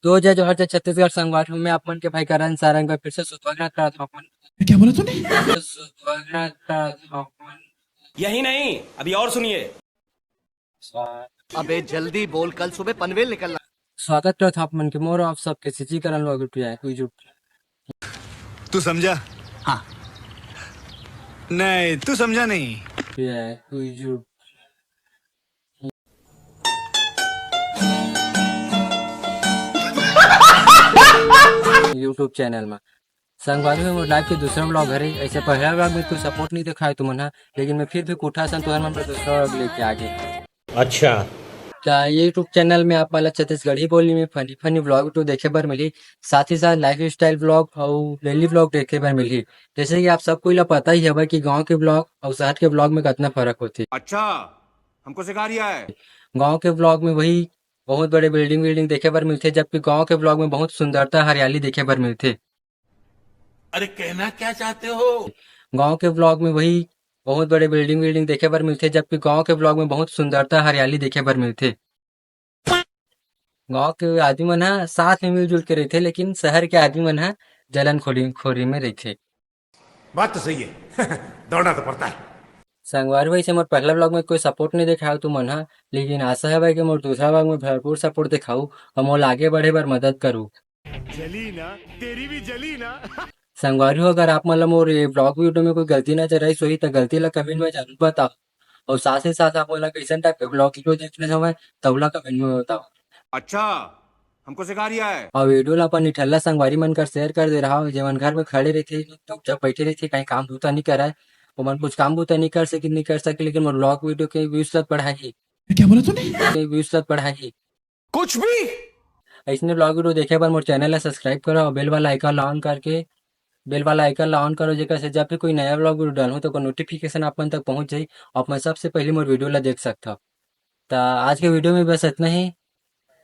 तो जय जोहर जय छत्तीसगढ़ संगवार में अपन के भाई करण सारंग का फिर से स्वागत करता हूं अपन क्या बोला तूने? स्वागत करता हूं अपन यही नहीं, अभी और सुनिए। अबे जल्दी बोल, कल सुबह पनवेल निकलना। स्वागत करता हूं अपन के मोर ऑफ सबके सिची करण लोग उठिया है कोई जुट तू समझा? हाँ। नहीं, तू समझा नहीं। है कोई जुट यूट्यूब चैनल में संगवारी में मोर लाइव के दूसरा ब्लॉग है ऐसे पहला ब्लॉग में कोई सपोर्ट नहीं दिखाया तुमन हा लेकिन मैं फिर भी कोठा सन तुहर मन पर दूसरा ब्लॉग लेके आ गए। अच्छा, क्या यूट्यूब चैनल में आप वाला छत्तीसगढ़ी बोली में फनी फनी व्लॉग तो देखे बर मिली, साथ ही साथ लाइफ स्टाइल व्लॉग और डेली व्लॉग देखे बर मिली। जैसे कि आप सबको ला पता ही है कि गांव के व्लॉग और शहर के व्लॉग में कितना फर्क होती है। अच्छा, हमको सिखा रिया है। गांव के व्लॉग में वही बहुत बड़े बिल्डिंग देखे बर मिलते, जबकि गांव के व्लॉग में बहुत सुंदरता हरियाली देखे बर मिलते। अरे कहना क्या चाहते हो? गांव के व्लॉग में वही बहुत बड़े बिल्डिंग देखे बर मिलते, जबकि गांव के व्लॉग में बहुत सुंदरता हरियाली देखे बर मिलते। गांव के आदमी मन ह साथ में मिलजुल के रहते, लेकिन शहर के आदमी मन ह जलन खोरी में रहते। बात तो सही है। दौड़ना तो पड़ता है। संगवारी भाई से मोर पहला ब्लॉग में कोई सपोर्ट नहीं दिखाओ तुम मन हा, लेकिन आशा है भाई कि मोर दूसरा ब्लॉग में भरपूर सपोर्ट दिखाऊ और मोर आगे बढ़े बर मदद करूँ। जली ना, तेरी भी जली ना। संगवारी हो, अगर आप मतलब मोर ब्लॉग वीडियो में कोई गलती नजर आई सोई तो गलती ला कमेंट में जरूर बताओ, और साथ ही साथ आप मोला कैसन टाइप के ब्लॉग वीडियो देखने समय तबला कमेंट में बताओ। अच्छा, हमको सिखा रिया है। और वीडियो ला अपन निठल्ला संगवारी मन कर शेयर कर दे रहा हूँ, जेमन घर में खड़े रहते चुपचाप बैठे रहते कहीं काम बूता नहीं कराए, ओमन कुछ काम बूता नहीं कर सके लेकिन मोर ब्लॉग वीडियो के व्यूज तक बढ़ाई क्या बोला तूने? व्यूज तक बढ़ाई। कुछ भी। ऐसने ब्लॉग वीडियो देखे बर मोर चैनल ला सब्सक्राइब करो और बेल वाला आइकन ला ऑन करो, जेकर से जब भी कोई नया ब्लॉग वीडियो डालूं तो नोटिफिकेशन अपन तक पहुंच जाई और मैं सबसे पहले मोर वीडियो ला देख सकता हूं। तो आज के वीडियो में बस इतना ही,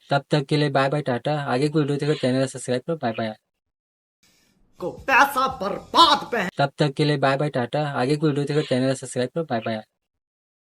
तब तक के लिए बाय बाय टाटा। आगे की वीडियो देखो चैनल सब्सक्राइब करो, बाय बाय। को पैसा बर्बाद पे तब तक के लिए बाय बाय टाटा। आगे की वीडियो देखो चैनल सब्सक्राइब करो, बाय बाय।